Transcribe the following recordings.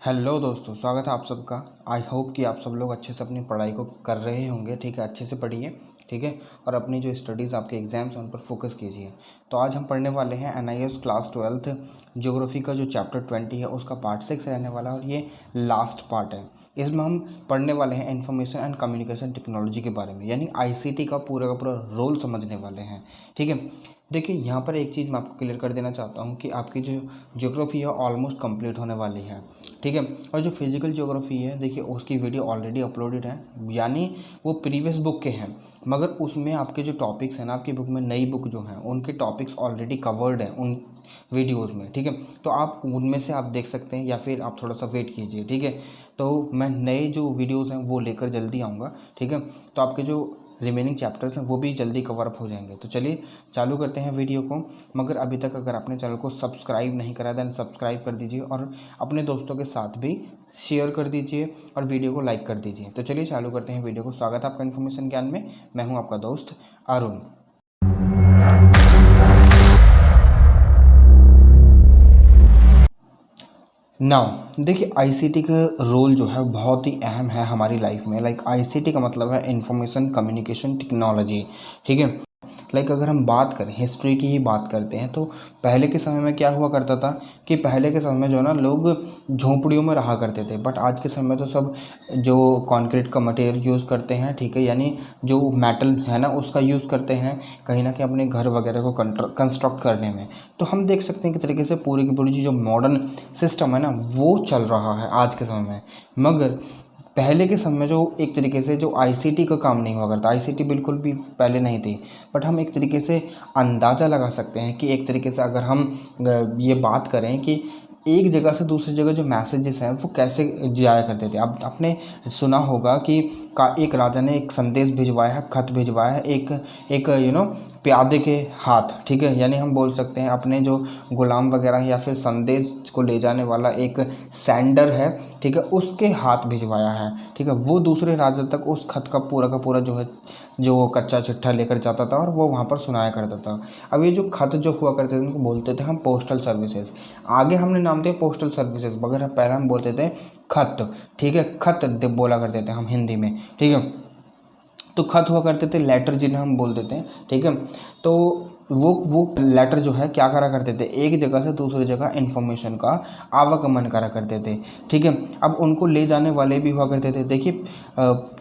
Hello दोस्तों, स्वागत है आप सबका। आई होप कि आप सब लोग अच्छे से अपनी पढ़ाई को कर रहे होंगे। ठीक है, अच्छे से पढ़िए। ठीक है, और अपनी जो स्टडीज़ आपके एग्ज़ाम्स हैं उन पर फोकस कीजिए। तो आज हम पढ़ने वाले हैं NIS क्लास 12th ज्योग्राफी का जो चैप्टर 20 है उसका पार्ट 6 रहने वाला है और ये लास्ट पार्ट है। इसमें हम पढ़ने वाले हैं इंफॉर्मेशन एंड कम्युनिकेशन टेक्नोलॉजी के बारे में, यानी ICT का पूरा रोल समझने वाले हैं। ठीक है, देखिए यहाँ पर एक चीज़ मैं आपको क्लियर कर देना चाहता हूँ कि आपकी जो ज्योग्राफी है ऑलमोस्ट कंप्लीट होने वाली है। ठीक है, और जो फिजिकल ज्योग्राफी है देखिए उसकी वीडियो ऑलरेडी अपलोडेड है, यानी वो प्रीवियस बुक के हैं, मगर उसमें आपके जो टॉपिक्स हैं ना, आपकी बुक में नई बुक जो है उनके टॉपिक्स ऑलरेडी कवर्ड हैं उन वीडियोज़ में। ठीक है, तो आप उनमें से आप देख सकते हैं या फिर आप थोड़ा सा वेट कीजिए। ठीक है, तो मैं नए जो वीडियोज़ हैं वो लेकर जल्दी आऊँगा। ठीक है, तो आपके जो रिमेनिंग चैप्टर्स हैं वो भी जल्दी कवर अप हो जाएंगे। तो चलिए चालू करते हैं वीडियो को। मगर अभी तक अगर आपने चैनल को सब्सक्राइब नहीं करा देन सब्सक्राइब कर दीजिए और अपने दोस्तों के साथ भी शेयर कर दीजिए और वीडियो को लाइक कर दीजिए। तो चलिए चालू करते हैं वीडियो को। स्वागत है आपका इन्फॉर्मेशन ज्ञान में। मैं हूं आपका दोस्त अरुण। नाउ देखिए ICT का रोल जो है बहुत ही अहम है हमारी लाइफ में। ICT का मतलब है इंफॉर्मेशन कम्युनिकेशन टेक्नोलॉजी। ठीक है, अगर हम बात करें हिस्ट्री की ही बात करते हैं तो पहले के समय में क्या हुआ करता था कि पहले के समय में जो है ना लोग झोंपड़ियों में रहा करते थे, बट आज के समय में तो सब जो कंक्रीट का मटेरियल यूज़ करते हैं। ठीक है, यानी जो मेटल है ना उसका यूज़ करते हैं कहीं ना कहीं अपने घर वगैरह को कंस्ट्रक्ट करने में। तो हम देख सकते हैं कि तरीके से पूरी की पूरी जो मॉडर्न सिस्टम है ना वो चल रहा है आज के समय में। मगर पहले के समय में जो एक तरीके से जो ICT का काम नहीं हुआ करता, ICT बिल्कुल भी पहले नहीं थी, बट हम एक तरीके से अंदाज़ा लगा सकते हैं कि एक तरीके से अगर हम ये बात करें कि एक जगह से दूसरी जगह जो मैसेजेस हैं वो कैसे जाया करते थे। अब आपने सुना होगा कि एक राजा ने एक संदेश भिजवाया है, खत भिजवाया है एक एक प्यादे के हाथ। ठीक है, यानी हम बोल सकते हैं अपने जो गुलाम वगैरह या फिर संदेश को ले जाने वाला एक सेंडर है, ठीक है, उसके हाथ भिजवाया है। ठीक है, वो दूसरे राजा तक उस खत का पूरा जो है जो कच्चा चिट्ठा लेकर जाता था और वो वहाँ पर सुनाया करता था। अब ये जो खत जो हुआ करते थे उनको बोलते थे हम पोस्टल सर्विसेज। आगे हमने नाम दिया पोस्टल सर्विसेज, मगर पहले हम बोलते थे खत। ठीक है, खत बोला करते थे हम हिंदी में। ठीक है, तो खत हुआ करते थे, लेटर जिन्हें हम बोल देते हैं। ठीक है, तो वो लेटर जो है क्या करा करते थे, एक जगह से दूसरी जगह इन्फॉर्मेशन का आवागमन करा करते थे। ठीक है, अब उनको ले जाने वाले भी हुआ करते थे। देखिए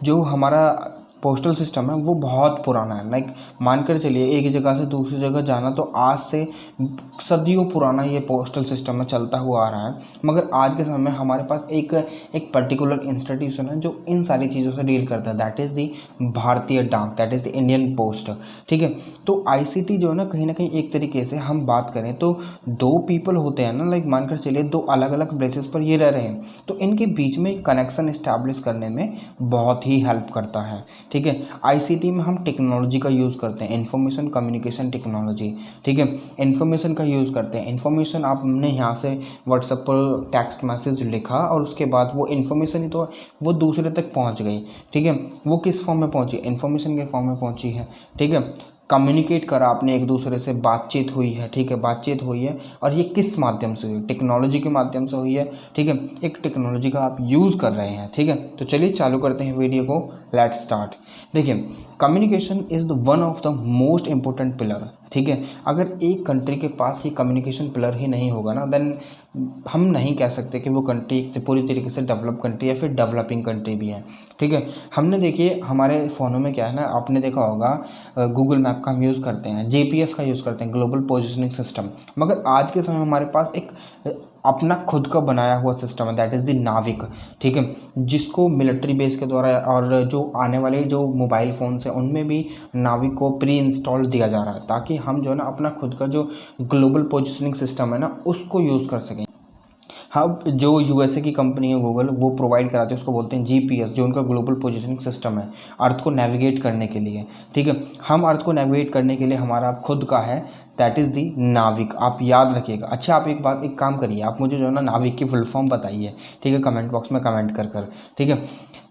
जो हमारा पोस्टल सिस्टम है वो बहुत पुराना है। मानकर चलिए एक जगह से दूसरी जगह जाना तो आज से सदियों पुराना ये पोस्टल सिस्टम में चलता हुआ आ रहा है। मगर आज के समय में हमारे पास एक पर्टिकुलर इंस्टीट्यूशन है जो इन सारी चीज़ों से डील करता है, दैट इज़ दी भारतीय डाक, that is the Indian post. ठीक है, तो ICT जो है ना कहीं एक तरीके से हम बात करें तो दो पीपल होते हैं ना, मानकर चलिए दो अलग अलग प्लेसेस पर ये रह रहे हैं तो इनके बीच में कनेक्शन इस्टेब्लिश करने में बहुत ही हेल्प करता है। ठीक है, ICT में हम टेक्नोलॉजी का यूज़ करते हैं, इंफॉर्मेशन कम्युनिकेशन टेक्नोलॉजी। ठीक है, इन्फॉर्मेशन का यूज़ करते हैं। इन्फॉर्मेशन आपने यहाँ से व्हाट्सएप पर टेक्स्ट मैसेज लिखा और उसके बाद वो इन्फॉर्मेशन ही तो वो दूसरे तक पहुँच गई। ठीक है, वो किस फॉर्म में पहुँची, इन्फॉर्मेशन के फॉर्म में पहुँची है। ठीक है, कम्युनिकेट करा आपने एक दूसरे से, बातचीत हुई है। ठीक है, बातचीत हुई है और ये किस माध्यम से हुई, टेक्नोलॉजी के माध्यम से हुई है। ठीक है, एक टेक्नोलॉजी का आप यूज़ कर रहे हैं। ठीक है, तो चलिए चालू करते हैं वीडियो को। Let's start. देखिए communication is the one of the most important pillar. ठीक है, अगर एक कंट्री के पास ये कम्युनिकेशन पिलर ही नहीं होगा ना देन हम नहीं कह सकते कि वो कंट्री पूरी तरीके से डेवलप कंट्री या फिर डेवलपिंग कंट्री भी है। ठीक है, हमने देखिए हमारे फ़ोनों में क्या है ना, आपने देखा होगा गूगल मैप का हम यूज़ करते हैं, GPS का यूज़ करते हैं, ग्लोबल पोजिशनिंग सिस्टम। मगर आज के समय में हमारे पास एक अपना खुद का बनाया हुआ सिस्टम है, दैट इज़ द नाविक। ठीक है, जिसको मिलिट्री बेस के द्वारा और जो आने वाले जो मोबाइल फ़ोन्स हैं उनमें भी नाविक को प्री इंस्टॉल दिया जा रहा है ताकि हम जो है ना अपना खुद का जो ग्लोबल पोजिशनिंग सिस्टम है ना उसको यूज़ कर सकें। हाँ, जो USA की कंपनी है गूगल वो प्रोवाइड कराते हैं, उसको बोलते हैं GPS, जो उनका ग्लोबल पोजीशनिंग सिस्टम है अर्थ को नेविगेट करने के लिए। ठीक है, हम अर्थ को नेविगेट करने के लिए हमारा खुद का है, दैट इज़ दी नाविक। आप याद रखिएगा। अच्छा, आप एक काम करिए, आप मुझे जो है ना नाविक की फुल फॉर्म बताइए। ठीक है, कमेंट बॉक्स में कमेंट कर। ठीक है,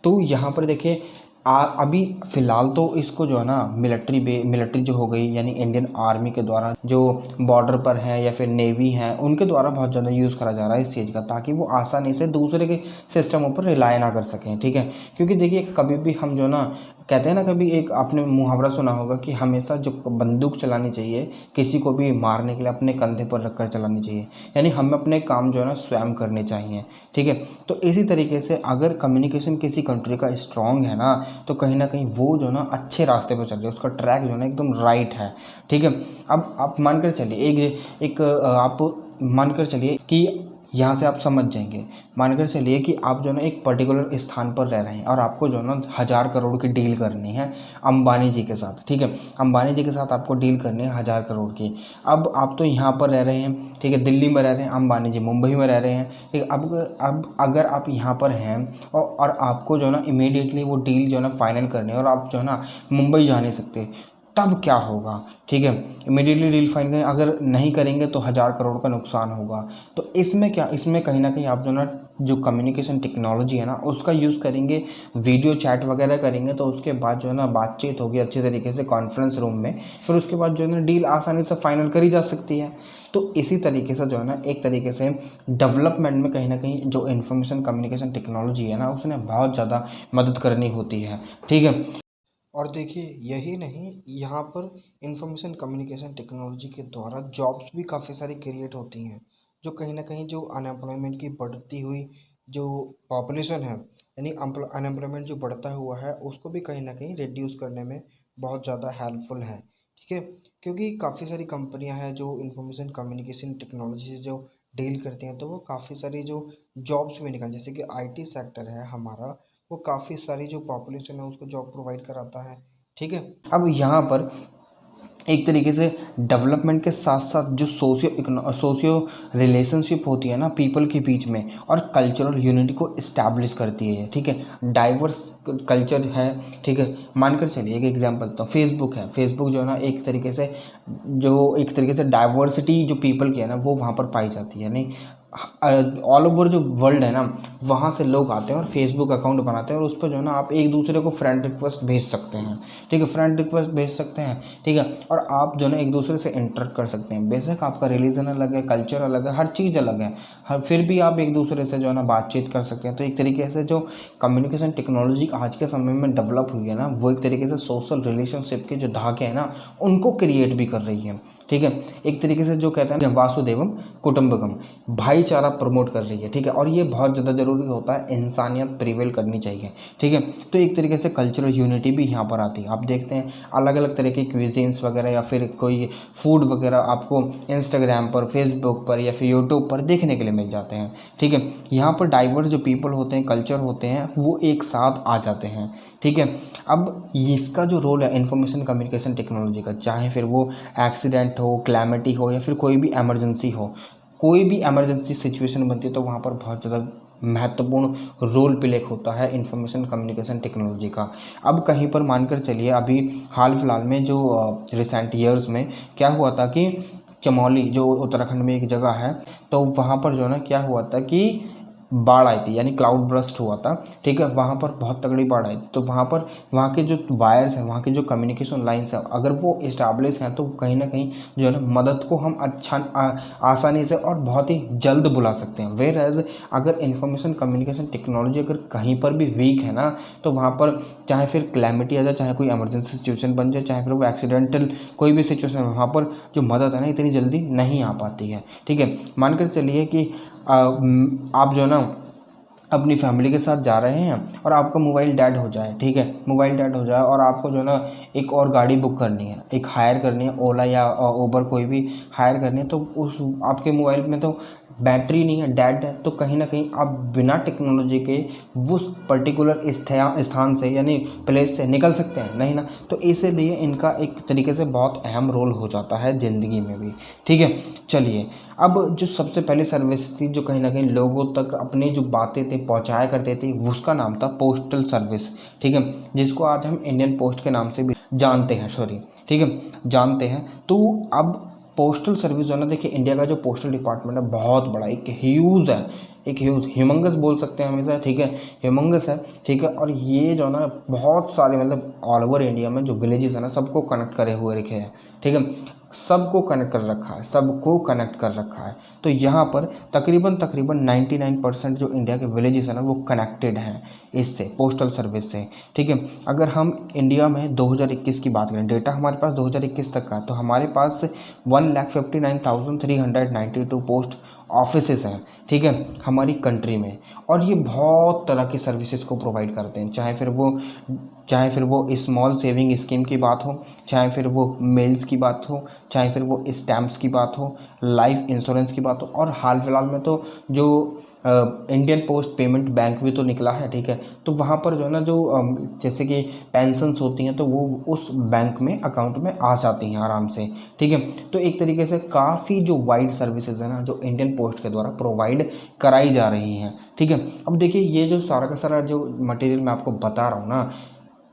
तो यहाँ पर देखिए अभी फ़िलहाल तो इसको जो है ना मिलिट्री जो हो गई यानी इंडियन आर्मी के द्वारा जो बॉर्डर पर हैं या फिर नेवी हैं उनके द्वारा बहुत ज़्यादा यूज़ करा जा रहा है इस चीज़ का, ताकि वो आसानी से दूसरे के सिस्टमों पर रिलाय ना कर सकें। ठीक है, क्योंकि देखिए कभी भी हम जो ना कहते हैं ना, कभी एक आपने मुहावरा सुना होगा कि हमेशा जो बंदूक चलानी चाहिए किसी को भी मारने के लिए अपने कंधे पर रखकर चलानी चाहिए, यानी हमें अपने काम जो है ना स्वयं करने चाहिए। ठीक है, तो इसी तरीके से अगर कम्युनिकेशन किसी कंट्री का स्ट्रांग है ना, तो कहीं ना कहीं वो जो ना अच्छे रास्ते पर चल रही है, उसका ट्रैक जो है ना एकदम राइट है। ठीक है, अब आप मानकर चलिए आप मानकर चलिए कि यहाँ से आप समझ जाएंगे। मानकर चलिए कि आप जो है ना एक पर्टिकुलर स्थान पर रह रहे हैं और आपको जो है ना 1000 करोड़ की डील करनी है अंबानी जी के साथ। ठीक है, अंबानी जी के साथ आपको डील करनी है 1000 करोड़ की। अब आप तो यहाँ पर रह रहे हैं, ठीक है, दिल्ली में रह रहे हैं, अंबानी जी मुंबई में रह रहे हैं। ठीक है, अब अगर आप यहाँ पर हैं और आपको जो है ना इमीडिएटली वो डील जो है ना फाइनल करनी है और आप जो है ना मुंबई जा नहीं सकते, तब क्या होगा? ठीक है, इमीडिएटली डील फाइन करें, अगर नहीं करेंगे तो 1000 करोड़ का नुकसान होगा। तो इसमें क्या, इसमें कहीं ना कहीं आप जो ना जो कम्युनिकेशन टेक्नोलॉजी है ना उसका यूज़ करेंगे, वीडियो चैट वगैरह करेंगे, तो उसके बाद जो है ना बातचीत होगी अच्छी तरीके से कॉन्फ्रेंस रूम में, फिर उसके बाद जो है ना डील आसानी से फाइनल करी जा सकती है। तो इसी तरीके से जो है ना एक तरीके से डेवलपमेंट में कहीं ना कहीं जो इन्फॉर्मेशन कम्युनिकेशन टेक्नोलॉजी है ना उसने बहुत ज़्यादा मदद करनी होती है। ठीक है, और देखिए यही नहीं, यहाँ पर इंफॉर्मेशन कम्युनिकेशन टेक्नोलॉजी के द्वारा जॉब्स भी काफ़ी सारी क्रिएट होती हैं, जो कहीं ना कहीं जो अनएम्प्लॉयमेंट की बढ़ती हुई जो पॉपुलेशन है, यानी अनएम्प्लॉयमेंट जो बढ़ता हुआ है उसको भी कहीं ना कहीं रिड्यूस करने में बहुत ज़्यादा हेल्पफुल है। ठीक है, क्योंकि काफ़ी सारी कंपनियां हैं जो इंफॉर्मेशन कम्युनिकेशन टेक्नोलॉजी से जो डील करती हैं, तो वो काफ़ी सारी जो जॉब्स भी निकाल, जैसे कि आईटी सेक्टर है हमारा, वो काफ़ी सारी जो पॉपुलेशन है उसको जॉब प्रोवाइड कराता है। ठीक है। अब यहाँ पर एक तरीके से डेवलपमेंट के साथ साथ जो सोशियो रिलेशनशिप होती है ना पीपल के बीच में, और कल्चरल यूनिटी को इस्टेब्लिश करती है। ठीक है, डाइवर्स कल्चर है। ठीक है, मानकर चलिए एक एग्जांपल, तो फेसबुक है, फेसबुक जो है ना एक तरीके से डाइवर्सिटी जो पीपल की है ना वो वहाँ पर पाई जाती है। नहीं, ऑल ओवर जो वर्ल्ड है ना वहाँ से लोग आते हैं और फेसबुक अकाउंट बनाते हैं, और उस पर जो है ना आप एक दूसरे को फ्रेंड रिक्वेस्ट भेज सकते हैं। ठीक है, फ्रेंड रिक्वेस्ट भेज सकते हैं। ठीक है, और आप जो है ना एक दूसरे से इंटरेक्ट कर सकते हैं। बेशक आपका रिलीजन अलग है, कल्चर अलग है, हर चीज़ अलग है, हर फिर भी आप एक दूसरे से जो है ना बातचीत कर सकते हैं। तो एक तरीके से जो कम्युनिकेशन टेक्नोलॉजी आज के समय में डेवलप हुई है ना, वो एक तरीके से सोशल रिलेशनशिप के जो धागे हैं ना उनको क्रिएट भी कर रही है। ठीक है, एक तरीके से जो कहते हैं वासुदेवम कुटुंबकम, भाईचारा प्रमोट कर रही है। ठीक है, और ये बहुत ज़्यादा ज़रूरी होता है, इंसानियत प्रिवेल करनी चाहिए। ठीक है, तो एक तरीके से कल्चरल यूनिटी भी यहाँ पर आती है। आप देखते हैं अलग अलग तरह के क्विजीन्स वगैरह या फिर कोई फूड वगैरह आपको इंस्टाग्राम पर, फेसबुक पर या फिर यूट्यूब पर देखने के लिए मिल जाते हैं। ठीक है, यहाँ पर डाइवर्स जो पीपल होते हैं, कल्चर होते हैं, वो एक साथ आ जाते हैं। ठीक है, अब इसका जो रोल है इंफॉर्मेशन कम्युनिकेशन टेक्नोलॉजी का, चाहे फिर वो एक्सीडेंट हो, क्लैमिटी हो, या फिर कोई भी इमरजेंसी हो, कोई भी इमरजेंसी सिचुएशन बनती है तो वहाँ पर बहुत ज़्यादा महत्वपूर्ण रोल प्ले होता है इंफॉर्मेशन कम्युनिकेशन टेक्नोलॉजी का। अब कहीं पर मानकर चलिए अभी हाल फिलहाल में जो रिसेंट ईयर्स में क्या हुआ था कि चमोली जो उत्तराखंड में एक जगह है, तो वहाँ पर जो है ना क्या हुआ था कि बाढ़ आई थी, यानी क्लाउड बर्स्ट हुआ था। ठीक है, वहाँ पर बहुत तगड़ी बाढ़ आई थी, तो वहाँ पर वहाँ के जो वायर्स हैं, वहाँ के जो कम्युनिकेशन लाइन्स हैं, अगर वो इस्टेब्लिश हैं तो कहीं ना कहीं जो है ना मदद को हम आसानी से और बहुत ही जल्द बुला सकते हैं। वेयर एज अगर इंफॉर्मेशन कम्युनिकेशन टेक्नोलॉजी अगर कहीं पर भी वीक है ना, तो वहाँ पर चाहे फिर क्लैमिटी आ जाए, चाहे कोई इमरजेंसी सिचुएशन बन जाए, चाहे फिर वो एक्सीडेंटल कोई भी सिचुएशन है, वहाँ पर जो मदद है ना इतनी जल्दी नहीं आ पाती है। ठीक है, मानकर चलिए कि आप जो है ना अपनी फैमिली के साथ जा रहे हैं और आपका मोबाइल डेड हो जाए। ठीक है, मोबाइल डेड हो जाए और आपको जो है ना एक और गाड़ी बुक करनी है, एक हायर करनी है, ओला या उबर कोई भी हायर करनी है, तो उस आपके मोबाइल में तो बैटरी नहीं है, डेड है, तो कहीं ना कहीं आप बिना टेक्नोलॉजी के उस पर्टिकुलर स्थान से यानी प्लेस से निकल सकते हैं नहीं ना। तो इसीलिए इनका एक तरीके से बहुत अहम रोल हो जाता है ज़िंदगी में भी। ठीक है, चलिए अब जो सबसे पहली सर्विस थी जो कहीं ना कहीं लोगों तक अपनी जो बातें थी पहुंचाया करते थे, उसका नाम था पोस्टल सर्विस। ठीक है, जिसको आज हम इंडियन पोस्ट के नाम से भी जानते हैं, सॉरी, ठीक है, जानते हैं। तो अब पोस्टल सर्विस जो है ना, देखिए इंडिया का जो पोस्टल डिपार्टमेंट है बहुत बड़ा, एक ह्यूज है, एक ह्यूमंगस बोल सकते हैं हमेशा, ठीक है, ह्यूमंगस है, ठीक है। और ये जो ना बहुत सारे मतलब ऑल ओवर इंडिया में जो विलेजेस है ना सबको कनेक्ट करे हुए रखे हैं, ठीक है, सबको कनेक्ट कर रखा है, सबको कनेक्ट कर रखा है। तो यहाँ पर तकरीबन 99% जो इंडिया के विलेजेस है ना वो कनेक्टेड हैं इससे, पोस्टल सर्विस से, ठीक है। अगर हम इंडिया में 2021 की बात करें, डेटा हमारे पास 2021 तक का, तो हमारे पास 1,59,392 पोस्ट ऑफिसेस हैं, ठीक है, हमारी कंट्री में। और ये बहुत तरह की सर्विसेज को प्रोवाइड करते हैं, चाहे फिर वो स्मॉल सेविंग स्कीम की बात हो, चाहे फिर वो मेल्स की बात हो, चाहे फिर वो स्टैम्प्स की बात हो, लाइफ इंश्योरेंस की बात हो, और हाल फिलहाल में तो जो इंडियन पोस्ट पेमेंट बैंक भी तो निकला है, ठीक है। तो वहाँ पर जो है ना जो जैसे कि पेंशन्स होती हैं तो वो उस बैंक में अकाउंट में आ जाती हैं आराम से, ठीक है। तो एक तरीके से काफ़ी जो वाइड सर्विसेज है ना जो इंडियन पोस्ट के द्वारा प्रोवाइड कराई जा रही हैं, ठीक है। अब देखिए ये जो सारा का सारा जो मटेरियल मैं आपको बता रहा हूँ ना,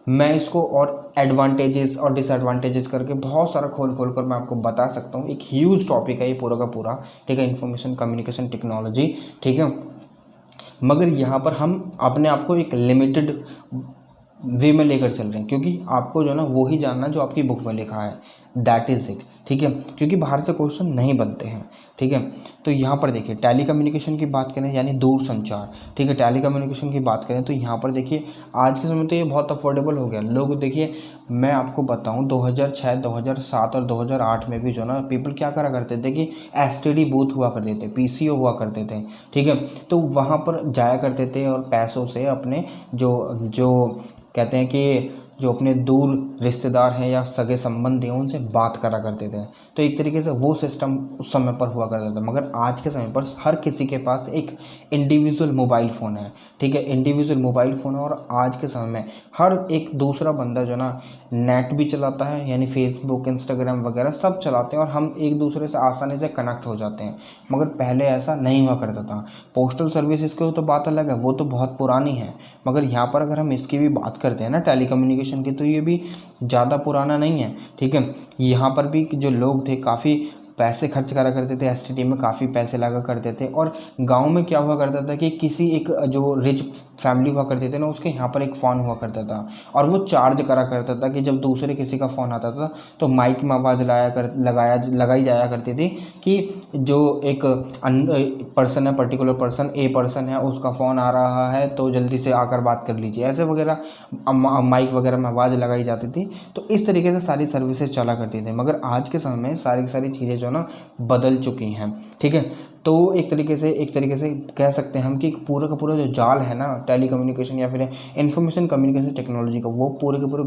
मैं इसको और एडवांटेजेस और डिसएडवांटेजेस करके बहुत सारा खोल खोल कर मैं आपको बता सकता हूँ। एक ह्यूज टॉपिक है ये पूरा का पूरा, ठीक है, इंफॉर्मेशन कम्युनिकेशन टेक्नोलॉजी, ठीक है। मगर यहाँ पर हम अपने आप को एक लिमिटेड वे में लेकर चल रहे हैं, क्योंकि आपको जो है ना वो ही जानना जो आपकी बुक में लिखा है, दैट इज़ इट, ठीक है, क्योंकि बाहर से क्वेश्चन नहीं बनते हैं, ठीक है। तो यहाँ पर देखिए टेली कम्युनिकेशन की बात करें यानी दूर संचार, ठीक है, टेली कम्युनिकेशन की बात करें तो यहाँ पर देखिए आज के समय तो ये बहुत अफोर्डेबल हो गया। लोग देखिए मैं आपको बताऊँ 2006, 2007 और 2008 में भी जो ना पीपल क्या करा करते थे कि STD बूथ हुआ करते थे, PCO हुआ करते थे, ठीक है। तो वहाँ पर जाया करते थे और पैसों से अपने जो जो कहते हैं कि जो अपने दूर रिश्तेदार हैं या सगे संबंधी हैं उनसे बात करा करते थे। तो एक तरीके से वो सिस्टम उस समय पर हुआ करता था। मगर आज के समय पर हर किसी के पास एक इंडिविजुअल मोबाइल फ़ोन है, ठीक है, इंडिविजुअल मोबाइल फ़ोन है। और आज के समय में हर एक दूसरा बंदा जो ना नेट भी चलाता है, यानी फेसबुक, इंस्टाग्राम वगैरह सब चलाते हैं, और हम एक दूसरे से आसानी से कनेक्ट हो जाते हैं। मगर पहले ऐसा नहीं हुआ करता था। पोस्टल सर्विसेज की तो बात अलग है, वो तो बहुत पुरानी है। मगर यहाँ पर अगर हम इसकी भी बात करते हैं ना टेली कम्युनिकेशन की, तो ये भी ज़्यादा पुराना नहीं है, ठीक है। यहाँ पर भी जो लोग थे काफ़ी पैसे खर्च करा करते थे, STD में काफ़ी पैसे लगा करते थे। और गांव में क्या हुआ करता था कि किसी एक जो रिच फैमिली हुआ करते थे ना उसके यहाँ पर एक फ़ोन हुआ करता था, और वो चार्ज करा करता था कि जब दूसरे किसी का फ़ोन आता था तो माइक में आवाज़ लगाई जाया करती थी कि जो एक पर्सन है, पर्टिकुलर पर्सन ए पर्सन है, उसका फ़ोन आ रहा है तो जल्दी से आकर बात कर लीजिए, ऐसे वगैरह माइक वगैरह में आवाज़ लगाई जाती थी। तो इस तरीके से सारी सर्विसेज चला करती थी। मगर आज के समय में सारी की सारी चीज़ें जो ना बदल चुकी हैं, ठीक है। तो एक तरीके से कह सकते हैं हम कि पूरा का पूरा जो जाल है ना टेली कम्युनिकेशन या फिर इंफॉर्मेशन कम्युनिकेशन टेक्नोलॉजी का, वो पूरे के पूरे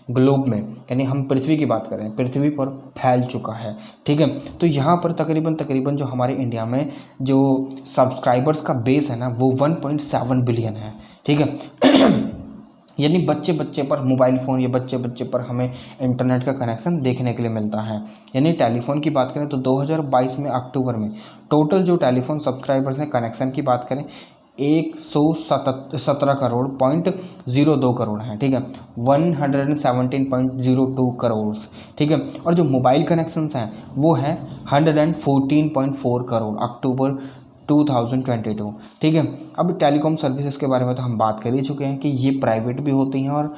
ग्लोब में यानी हम पृथ्वी की बात करें, पृथ्वी पर फैल चुका है, ठीक है। तो यहाँ पर तकरीबन जो हमारे इंडिया में जो सब्सक्राइबर्स का बेस है ना वो 1.7 बिलियन है, ठीक है। यानी बच्चे बच्चे पर मोबाइल फ़ोन या बच्चे बच्चे पर हमें इंटरनेट का कनेक्शन देखने के लिए मिलता है। यानी टेलीफोन की बात करें तो 2022 में अक्टूबर में टोटल जो टेलीफोन सब्सक्राइबर्स हैं, कनेक्शन की बात करें 117 करोड़ पॉइंट 02 करोड़ हैं, ठीक है, 117.02 करोड़, ठीक है। और जो मोबाइल कनेक्शंस हैं वो हैं 114.4 करोड़ अक्टूबर 2022, ठीक है। अब टेलीकॉम सर्विसेज के बारे में तो हम बात कर ही चुके हैं कि ये प्राइवेट भी होती हैं और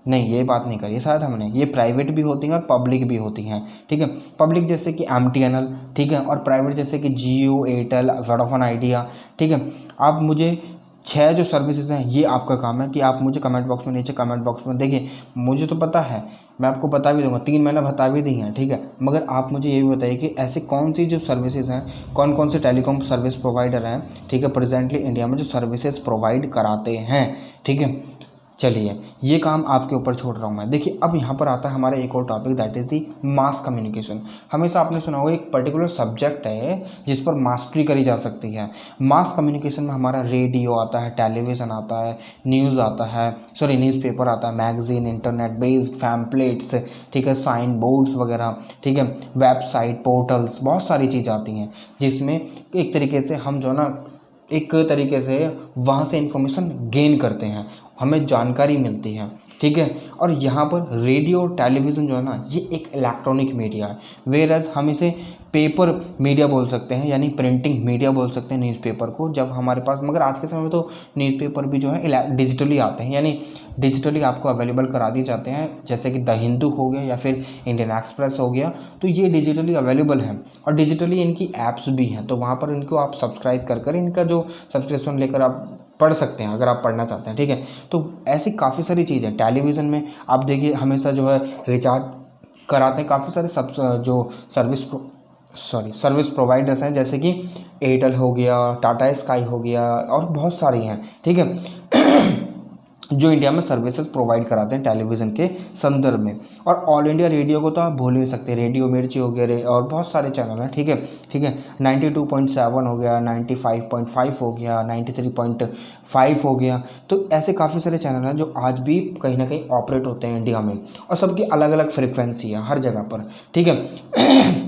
नहीं, ये बात नहीं करी शायद हमने, ये प्राइवेट भी होती हैं और पब्लिक भी होती हैं, ठीक है। पब्लिक जैसे कि MTNL, ठीक है, और प्राइवेट जैसे कि जियो, एयरटेल, वोडाफोन आइडिया, ठीक है। आप मुझे 6 जो सर्विसेज हैं ये आपका काम है कि आप मुझे कमेंट बॉक्स में, नीचे कमेंट बॉक्स में देखिए, मुझे तो पता है, मैं आपको बता भी दूंगा, 3 मैंने बता भी दी हैं, ठीक है। मगर आप मुझे ये भी बताइए कि ऐसी कौन सी जो सर्विसेज हैं, कौन कौन से टेलीकॉम सर्विस प्रोवाइडर हैं, ठीक है, प्रेजेंटली इंडिया में जो सर्विसेज प्रोवाइड कराते हैं, ठीक है। चलिए ये काम आपके ऊपर छोड़ रहा हूँ मैं। देखिए अब यहाँ पर आता है हमारा एक और topic, that is the mass communication. हमेशा आपने सुना होगा एक पर्टिकुलर सब्जेक्ट है जिस पर मास्टरी करी जा सकती है। मास कम्युनिकेशन में हमारा रेडियो आता है, टेलीविज़न आता है, न्यूज़ आता है, सॉरी न्यूज़पेपर आता है, मैगजीन, इंटरनेट बेस्ड पैम्पलेट्स, ठीक है, साइन बोर्ड्स वगैरह, ठीक है, वेबसाइट, पोर्टल्स, बहुत सारी चीज़ आती हैं जिसमें एक तरीके से हम जो ना एक तरीके से वहाँ से इंफॉर्मेशन गेन करते हैं, हमें जानकारी मिलती है। ठीक है। और यहाँ पर रेडियो और टेलीविज़न जो है ना, ये एक इलेक्ट्रॉनिक मीडिया है, वेयरएज़ हम इसे पेपर मीडिया बोल सकते हैं, यानी प्रिंटिंग मीडिया बोल सकते हैं न्यूज़पेपर को, जब हमारे पास, मगर आज के समय में तो न्यूज़पेपर भी जो है डिजिटली आते हैं, यानी डिजिटली आपको अवेलेबल करा दिए जाते हैं, जैसे कि द हिंदू हो गया या फिर इंडियन एक्सप्रेस हो गया, तो ये डिजिटली अवेलेबल हैं और डिजिटली इनकी ऐप्स भी हैं, तो वहाँ पर इनको आप सब्सक्राइब कर इनका जो सब्सक्रिप्शन लेकर आप पढ़ सकते हैं, अगर आप पढ़ना चाहते हैं, ठीक है। तो ऐसी काफ़ी सारी चीज़ें टेलीविज़न में आप देखिए, हमेशा जो है रिचार्ज कराते हैं काफ़ी सारे जो सर्विस प्रोवाइडर्स हैं, जैसे कि एयरटेल हो गया, टाटा स्काई हो गया और बहुत सारी हैं, ठीक है, जो इंडिया में सर्विसेज प्रोवाइड कराते हैं टेलीविज़न के संदर्भ में। और ऑल इंडिया रेडियो को तो आप भूल नहीं सकते, रेडियो मिर्ची हो गया और बहुत सारे चैनल हैं, ठीक है, ठीक है। 92.7 हो गया, 95.5 हो गया, 93.5 हो गया, तो ऐसे काफ़ी सारे चैनल हैं जो आज भी कहीं ना कहीं ऑपरेट होते हैं इंडिया में, और सबकी अलग अलग फ्रिक्वेंसी है हर जगह पर, ठीक है।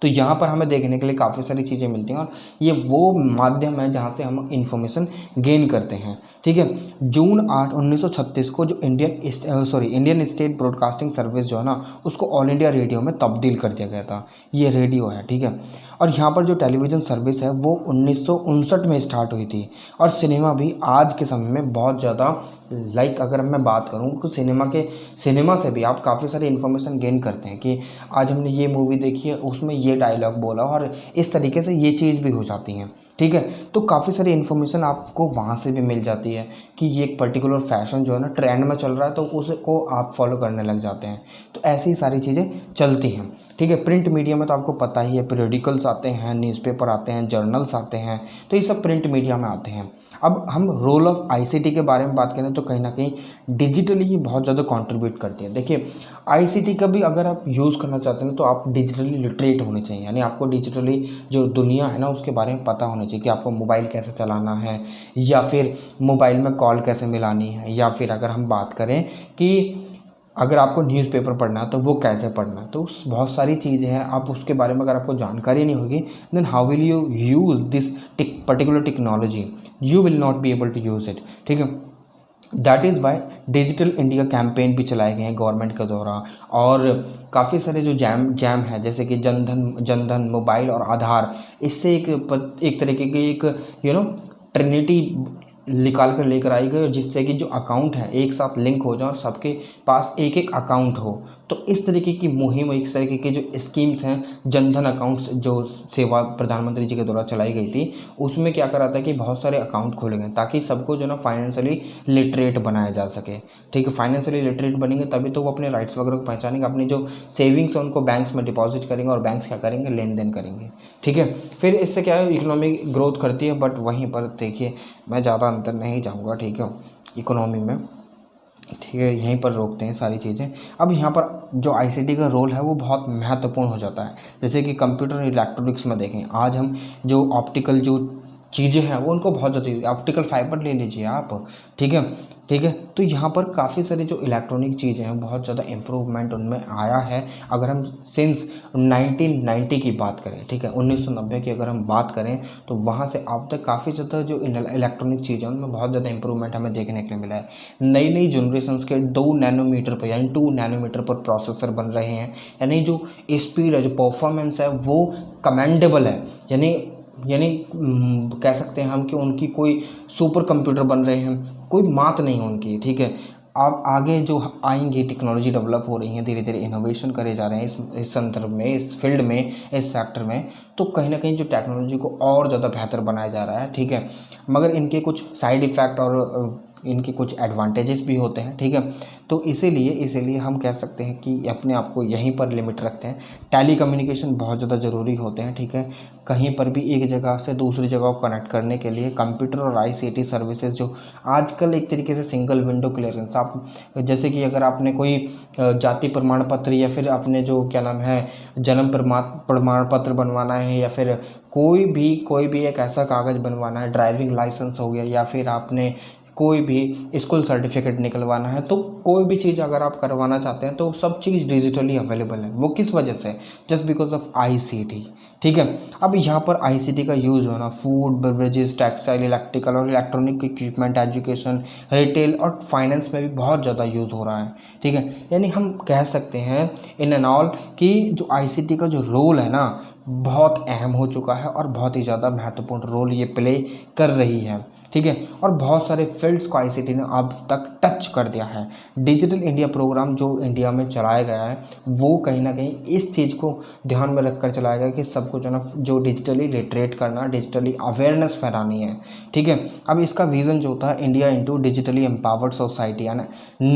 तो यहाँ पर हमें देखने के लिए काफ़ी सारी चीज़ें मिलती हैं, और ये वो माध्यम है जहाँ से हम इंफॉर्मेशन गेन करते हैं, ठीक है। जून 8 1936 को जो इंडियन स्टेट ब्रॉडकास्टिंग सर्विस जो है ना, उसको ऑल इंडिया रेडियो में तब्दील कर दिया गया था, ये रेडियो है, ठीक है। और यहाँ पर जो टेलीविज़न सर्विस है वो 1959 में स्टार्ट हुई थी, और सिनेमा भी आज के समय में बहुत ज़्यादा, अगर मैं बात करूँ तो सिनेमा से भी आप काफ़ी सारी इन्फॉर्मेशन गेन करते हैं कि आज हमने ये मूवी देखी है, उसमें ये डायलॉग बोला, और इस तरीके से ये चीज़ भी हो जाती हैं, ठीक है। तो काफ़ी सारी इन्फॉर्मेशन आपको वहाँ से भी मिल जाती है कि ये एक पर्टिकुलर फैशन जो है ना ट्रेंड में चल रहा है, तो उसको आप फॉलो करने लग जाते हैं, तो ऐसी सारी चीज़ें चलती हैं, ठीक है। प्रिंट मीडिया में तो आपको पता ही है, पीरियडिकल्स आते हैं, न्यूज़पेपर आते हैं, जर्नल्स आते हैं, तो ये सब प्रिंट मीडिया में आते हैं। अब हम रोल ऑफ आईसीटी के बारे में बात करें तो कहीं ना कहीं डिजिटली ही बहुत ज़्यादा कंट्रीब्यूट करती है। देखिए, आईसीटी का भी अगर आप यूज़ करना चाहते हैं तो आप डिजिटली लिटरेट होने चाहिए, यानी आपको डिजिटली जो दुनिया है ना उसके बारे में पता होना चाहिए कि आपको मोबाइल कैसे चलाना है, या फिर मोबाइल में कॉल कैसे मिलानी है, या फिर अगर हम बात करें कि अगर आपको न्यूज़पेपर पढ़ना है तो वो कैसे पढ़ना है, तो बहुत सारी चीज़ें हैं, आप उसके बारे में अगर आपको जानकारी नहीं होगी, then how will you use this particular technology, you will not be able to use it, ठीक है। That is why digital India campaign भी चलाए गए हैं गवर्नमेंट के द्वारा, और काफ़ी सारे जो जैम है, जैसे कि जनधन मोबाइल और आधार, इससे एक तरीके की एक ट्रिनिटी निकाल कर लेकर आई गई, जिससे कि जो अकाउंट है एक साथ लिंक हो जाए और सबके पास एक एक अकाउंट हो। तो इस तरीके की मुहिम, इस तरीके के जो स्कीम्स हैं, जनधन अकाउंट्स जो सेवा प्रधानमंत्री जी के द्वारा चलाई गई थी, उसमें क्या करा था कि बहुत सारे अकाउंट खोले गए ताकि सबको जो ना फाइनेंशियली लिटरेट बनाया जा सके, ठीक है। फाइनेंशियली लिटरेट बनेंगे तभी तो वो अपने राइट्स वगैरह को पहचानेंगे, अपनी जो सेविंग्स है उनको बैंक्स में डिपॉजिट करेंगे, और बैंक्स क्या करेंगे, लेन देन करेंगे, ठीक है। फिर इससे क्या है, इकोनॉमिक ग्रोथ करती है। बट वहीं पर देखिए, मैं ज़्यादा अंदर नहीं जाऊँगा, ठीक है, इकोनॉमी में, ठीक है, यहीं पर रोकते हैं सारी चीज़ें। अब यहाँ पर जो आईसीटी का रोल है वो बहुत महत्वपूर्ण हो जाता है, जैसे कि कंप्यूटर इलेक्ट्रॉनिक्स में देखें, आज हम जो ऑप्टिकल जो चीज़ें हैं वो उनको बहुत ज़्यादा, ऑप्टिकल फाइबर ले लीजिए आप, ठीक है, ठीक है। तो यहाँ पर काफ़ी सारी जो इलेक्ट्रॉनिक चीज़ें हैं बहुत ज़्यादा इम्प्रूवमेंट उनमें आया है। अगर हम सिंस 1990 की बात करें, ठीक है, 1990 की अगर हम बात करें, तो वहाँ से अब तक काफ़ी ज़्यादा जो इलेक्ट्रॉनिक चीज़ें हैं उनमें बहुत ज़्यादा इंप्रूवमेंट हमें देखने के लिए मिला है। नई नई जनरेशन्स के 2 नैनोमीटर पर, यानी 2 नैनोमीटर पर प्रोसेसर बन रहे हैं, यानी जो स्पीड है, जो परफॉर्मेंस है वो कमेंडेबल है, यानी कह सकते हैं हम कि उनकी कोई सुपर कंप्यूटर बन रहे हैं, कोई मात नहीं है उनकी, ठीक है। अब आगे जो आएंगी टेक्नोलॉजी डेवलप हो रही है, धीरे धीरे इनोवेशन करे जा रहे हैं इस संदर्भ में, इस फील्ड में, इस सेक्टर में, तो कहीं ना कहीं जो टेक्नोलॉजी को और ज़्यादा बेहतर बनाया जा रहा है, ठीक है। मगर इनके कुछ साइड इफ़ेक्ट और इनके कुछ एडवांटेजेस भी होते हैं, ठीक है। तो इसीलिए हम कह सकते हैं कि अपने आप को यहीं पर लिमिट रखते हैं। टेली कम्युनिकेशन बहुत ज़्यादा ज़रूरी होते हैं, ठीक है। कहीं पर भी एक जगह से दूसरी जगह को कनेक्ट करने के लिए कंप्यूटर और आईसीटी सर्विसेज जो आजकल एक तरीके से सिंगल विंडो क्लियरेंस, आप जैसे कि अगर आपने कोई जाति प्रमाण पत्र, या फिर आपने जो क्या नाम है जन्म प्रमाण पत्र बनवाना है, या फिर कोई भी एक ऐसा कागज़ बनवाना है, ड्राइविंग लाइसेंस हो गया, या फिर आपने कोई भी स्कूल सर्टिफिकेट निकलवाना है, तो कोई भी चीज़ अगर आप करवाना चाहते हैं तो सब चीज़ डिजिटली अवेलेबल है। वो किस वजह से? Just because of ICT. ठीक है, अब यहाँ पर आईसीटी का यूज़ होना फूड, बेवरेजेस, टेक्सटाइल, इलेक्ट्रिकल और इलेक्ट्रॉनिक इक्विपमेंट, एजुकेशन, रिटेल और फाइनेंस में भी बहुत ज़्यादा यूज़ हो रहा है। ठीक है, यानी हम कह सकते हैं इन एंड ऑल कि जो आईसीटी का जो रोल है ना, बहुत अहम हो चुका है और बहुत ही ज़्यादा महत्वपूर्ण रोल ये प्ले कर रही है। ठीक है, और बहुत सारे फील्ड्स को आईसीटी ने अब तक टच कर दिया है। डिजिटल इंडिया प्रोग्राम जो इंडिया में चलाया गया है, वो कहीं ना कहीं इस चीज़ को ध्यान में रखकर चलाया गया कि सबको जो ना जो डिजिटली लिटरेट करना, डिजिटली अवेयरनेस फैलानी है। ठीक है, अब इसका विज़न जो होता है India into digitally empowered society यानी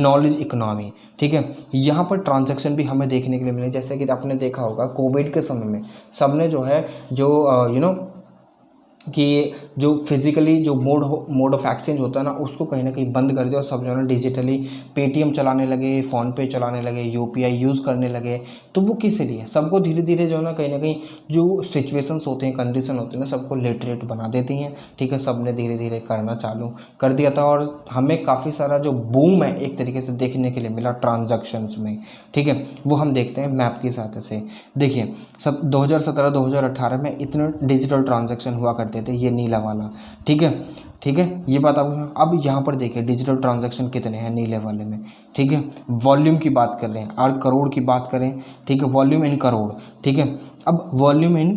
नॉलेज इकोनॉमी। ठीक है, यहाँ पर ट्रांजैक्शन भी हमें देखने के लिए मिले, जैसे कि आपने देखा होगा कोविड के समय में सबने जो है जो कि जो फिजिकली जो मोड ऑफ एक्सचेंज होता है ना, उसको कहीं ना कहीं बंद कर दिया और सब जो है ना डिजिटली पेटीएम चलाने लगे, फ़ोनपे चलाने लगे, यूपीआई यूज़ करने लगे। तो वो किस लिए? सबको धीरे धीरे जो है ना कहीं ना कहीं जो सिचुएशंस होते हैं, कंडीशन होते हैं ना, सबको लिटरेट बना देती हैं। ठीक है, सबने धीरे धीरे करना चालू कर दिया था और हमें काफ़ी सारा जो बूम है एक तरीके से देखने के लिए मिला ट्रांजैक्शंस में। ठीक है, वो हम देखते हैं मैप की सहायता से। देखिए, 2017-2018 में इतने डिजिटल ट्रांजैक्शन हुआ करते थे, ये नीला वाला। ठीक है, ठीक है, ये बात आपको। अब यहाँ पर देखिए डिजिटल ट्रांजैक्शन कितने हैं नीले वाले में। ठीक है, वॉल्यूम की बात कर रहे हैं और करोड़ की बात करें। ठीक है, वॉल्यूम इन करोड़। ठीक है, अब वॉल्यूम इन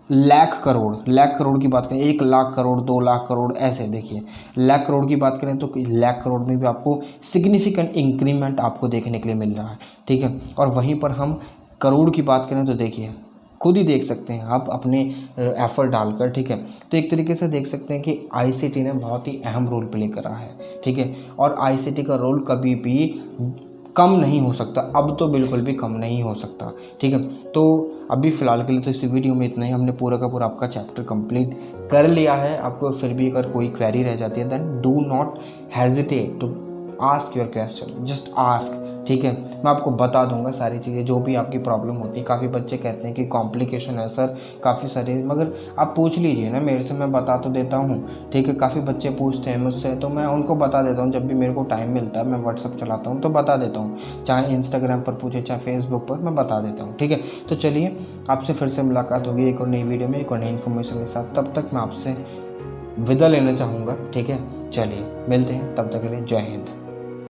लाख करोड़ की बात करें, 1 लाख करोड़, 2 लाख करोड़, ऐसे देखिए लाख करोड़ की बात करें तो लाख करोड़ में भी आपको सिग्निफिकेंट इंक्रीमेंट आपको देखने के लिए मिल रहा है। ठीक है, और वहीं पर हम करोड़ की बात करें तो देखिए खुद ही देख सकते हैं आप अपने एफर्ट डालकर। ठीक है, तो एक तरीके से देख सकते हैं कि आईसीटी ने बहुत ही अहम रोल प्ले करा है। ठीक है, और आईसीटी का रोल कभी भी कम नहीं हो सकता, अब तो बिल्कुल भी कम नहीं हो सकता। ठीक है, तो अभी फ़िलहाल के लिए तो इस वीडियो में इतना ही। हमने पूरा का पूरा आपका चैप्टर कंप्लीट कर लिया है। आपको फिर भी अगर कोई क्वेरी रह जाती है then do not hesitate to ask your question, just ask. ठीक है, मैं आपको बता दूंगा सारी चीज़ें जो भी आपकी प्रॉब्लम होती है। काफ़ी बच्चे कहते हैं कि कॉम्प्लिकेशन है सर काफ़ी सारे, मगर आप पूछ लीजिए ना मेरे से, मैं बता तो देता हूँ। ठीक है, काफ़ी बच्चे पूछते हैं मुझसे तो मैं उनको बता देता हूँ। जब भी मेरे को टाइम मिलता है मैं व्हाट्सअप चलाता हूँ तो बता देता हूँ, चाहे इंस्टाग्राम पर पूछे चाहे फेसबुक पर, मैं बता देता हूँ। ठीक है, तो चलिए आपसे फिर से मुलाकात होगी एक और नई वीडियो में, एक और नई इन्फॉर्मेशन के साथ। तब तक मैं आपसे विदा लेना चाहूँगा। ठीक है, चलिए मिलते हैं, तब तक के लिए जय हिंद।